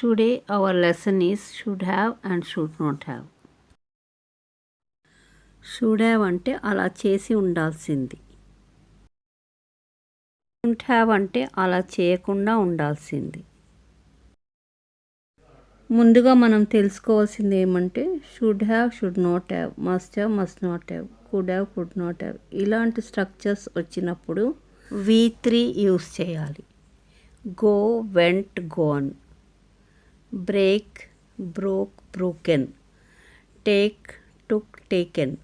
Today our lesson is should have and should not have. Should have అంటే అలా చేసి ఉండాల్సింది. Shouldn't have అంటే అలా చేయకుండా ఉండాల్సింది. ముందుగా మనం తెలుసుకోవాల్సింది ఏమంటే should have, should not have, must have, must not have, could have, could not have ఇలాంటి స్ట్రక్చర్స్ వచ్చినప్పుడు V3 యూస్ చేయాలి. Go, went, gone, break, broke, broken, take, took, taken,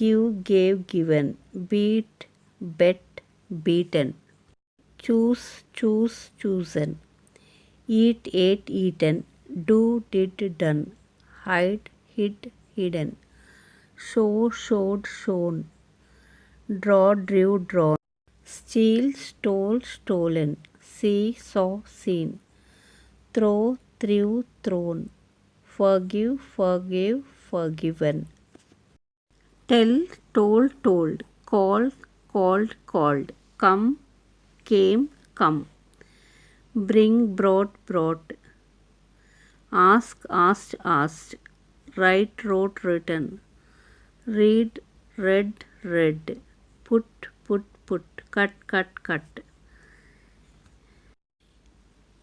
give, gave, given, beat, bet, beaten, choose, choose, chosen, eat, ate, eaten, do, did, done, hide, hid, hidden, show, showed, shown, draw, drew, drawn, steal, stole, stolen, see, saw, seen, throw, threw, thrown, forgive, forgave, forgiven, tell, told, told, call, called, called, come, came, come, bring, brought, brought, ask, asked, asked, write, wrote, written, read, read, read, put, put, put, cut, cut, cut,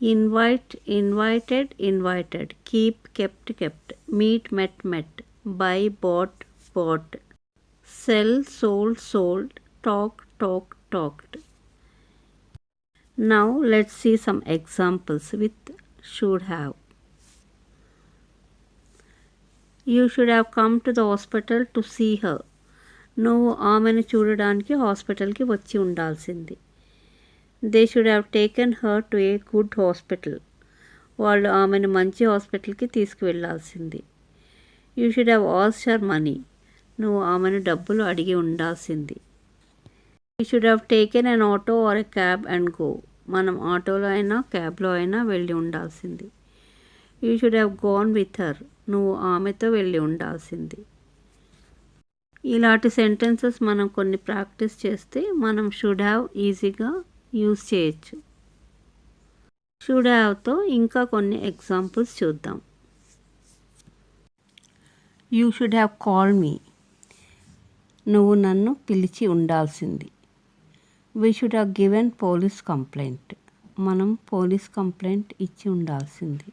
invite, invited, invited, keep, kept, kept, meet, met, met, buy, bought, bought, sell, sold, sold, talk, talk, talked. Now let's see some examples with should have. You should have come to the hospital to see her. నువ్వు ఆమెను చూడడానికి హాస్పిటల్కి వచ్చి ఉండాల్సింది. They should have taken her to a good hospital. వాళ్ళు ఆమెను మంచి హాస్పిటల్కి తీసుకువెళ్ళాల్సింది. You should have asked her money. నువ్వు ఆమెను డబ్బులు అడిగి ఉండాల్సింది. We should have taken an auto or a cab and go. మనం ఆటోలో అయినా క్యాబ్లో అయినా వెళ్ళి ఉండాల్సింది. You should have gone with her. నువ్వు ఆమెతో వెళ్ళి ఉండాల్సింది. ఇలాంటి సెంటెన్సెస్ మనం కొన్ని ప్రాక్టీస్ చేస్తే మనం షుడ్ హ్యావ్ ఈజీగా యూజ్ చేయొచ్చు. షుడ్ హ్యావ్తో ఇంకా కొన్ని ఎగ్జాంపుల్స్ చూద్దాం. You should have called me. నువ్వు నన్ను పిలిచి ఉండాల్సింది. We should have given police complaint. మనం పోలీస్ కంప్లైంట్ ఇచ్చి ఉండాల్సింది.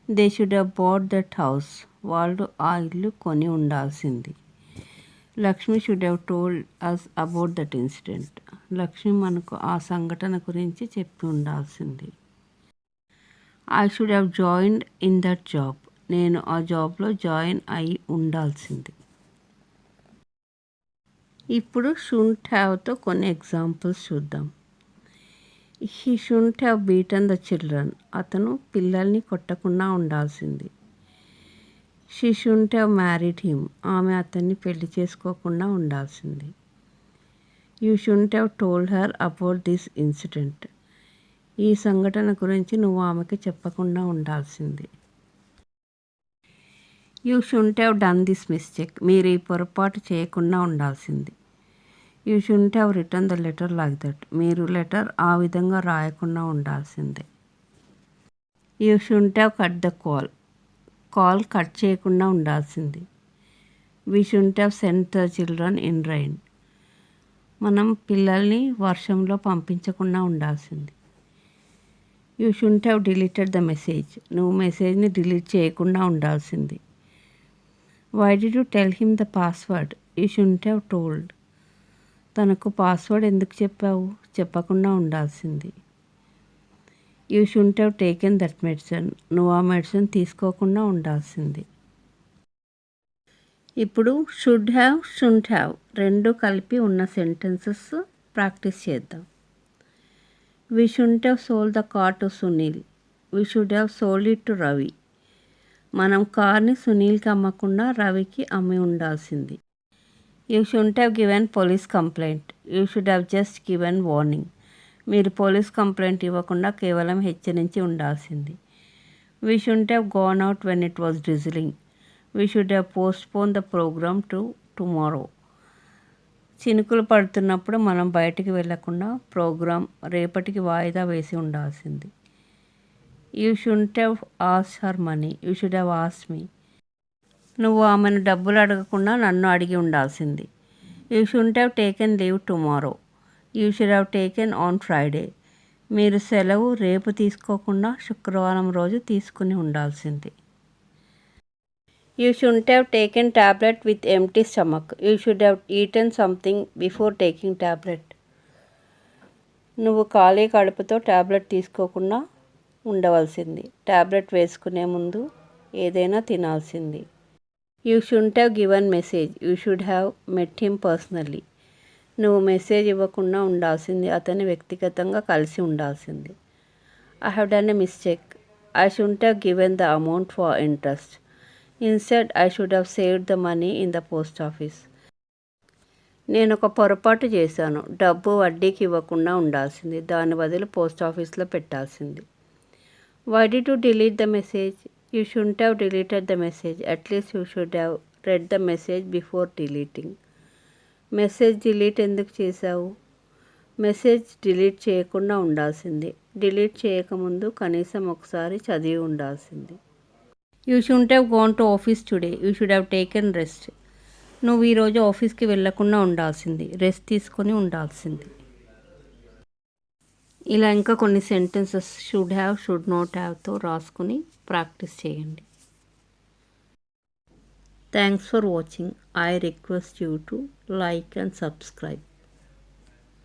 They should have bought that house. వాళ్ళు ఆ ఇల్లు కొని ఉండాల్సింది. Lakshmi should have told us about that incident. Lakshmi మనకు ఆ సంఘటన గురించి చెప్పి ఉండాల్సింది. I should have joined in that job. నేను ఆ జాబ్లో జాయిన్ అయి ఉండాల్సింది. ఇప్పుడు షుడ్ హ్యావ్తో కొన్ని ఎగ్జాంపుల్స్ చూద్దాం. He should have beaten the children. అతను పిల్లల్ని కొట్టకుండా ఉండాల్సింది. She should have married him. ఆమె అతన్ని పెళ్లి చేసుకోకుండా ఉండాల్సింది. You should have told her about this incident. ఈ సంఘటన గురించి నువ్వు ఆమెకి చెప్పకుండా ఉండాల్సింది. You should have done this mistake. మీరు ఈ పొరపాటు చేయకుండా ఉండాల్సింది. You should have return the letter like that. మీరు లెటర్ ఆ విధంగా రాయకుండా ఉండాల్సిందే. You should have cut the call. Call cut చేయకుండా ఉండాల్సింది. We should have sent the children in rain. మనం పిల్లల్ని వర్షంలో పంపించకుండా ఉండాల్సింది. You should have deleted the message. నువ్వు మెసేజ్ని డిలీట్ చేయకుండా ఉండాల్సింది. Why did you tell him the password. You should have told. తనకు పాస్వర్డ్ ఎందుకు చెప్పావు. చెప్పకుండా ఉండాల్సింది. యూ షుడ్ హ్యావ్ టేకెన్ దట్ మెడిసిన్. నువ్వు ఆ మెడిసిన్ తీసుకోకుండా ఉండాల్సింది. ఇప్పుడు షుడ్ హ్యావ్, షుడ్ హ్యావ్ రెండు కలిపి ఉన్న సెంటెన్సెస్ ప్రాక్టీస్ చేద్దాం. We should have sold the car to Sunil. We should have sold it to Ravi. మనం కార్ని సునీల్కి అమ్మకుండా రవికి అమ్మి ఉండాల్సింది. You should have given police complaint. You should have just given warning. మీరు పోలీస్ కంప్లైంట్ ఇవ్వకుండా కేవలం హెచ్చరించి ఉండాల్సింది. We should have gone out when it was drizzling. We should have postpone the programme to tomorrow. చినుకులు పడుతున్నప్పుడు మనం బయటికి వెళ్ళకుండా ప్రోగ్రాం రేపటికి వాయిదా వేసి ఉండాల్సింది. You shouldn't have asked her money, you should have asked me. నువ్వు ఆమెను డబ్బులు అడగకుండా నన్ను అడిగి ఉండాల్సింది. You shouldn't have taken leave tomorrow, you should have taken on Friday. మీరు సెలవు రేపు తీసుకోకుండా శుక్రవారం రోజు తీసుకుని ఉండాల్సింది. You shouldn't have taken tablet with empty stomach, you should have eaten something before taking tablet. నువ్వు ఖాళీ కడుపుతో టాబ్లెట్ తీసుకోకుండా ఉండవలసింది. టాబ్లెట్ వేసుకునే ముందు ఏదైనా తినాల్సింది. You shouldn't have given message, you should have met him personally. నువ్వు మెసేజ్ ఇవ్వకుండా ఉండాల్సింది, అతన్ని వ్యక్తిగతంగా కలిసి ఉండాల్సింది. I have done a mistake, I shouldn't have given the amount for interest, instead I should have saved the money in the post office. నేను ఒక పొరపాటు చేశాను, డబ్బు వడ్డీకి ఇవ్వకుండా ఉండాల్సింది, దాని బదులు పోస్ట్ ఆఫీస్లో పెట్టాల్సింది. Why did you delete the message, you shouldn't have deleted the message, at least you should have read the message before deleting. Message delete ఎందుకు చేశావు, మెసేజ్ డిలీట్ చేయకుండా ఉండాల్సింది, డిలీట్ చేయకముందు కనీసం ఒకసారి చదివి ఉండాల్సింది. You shouldn't have gone to office today, you should have taken rest. నువ్వు ఈరోజు ఆఫీస్కి వెళ్ళకుండా ఉండాల్సింది, రెస్ట్ తీసుకొని ఉండాల్సింది. ఇలా ఇంకా కొన్ని sentences should have, should not హ్యావ్తో రాసుకుని ప్రాక్టీస్ చేయండి. Thanks for watching. I request you to like and subscribe.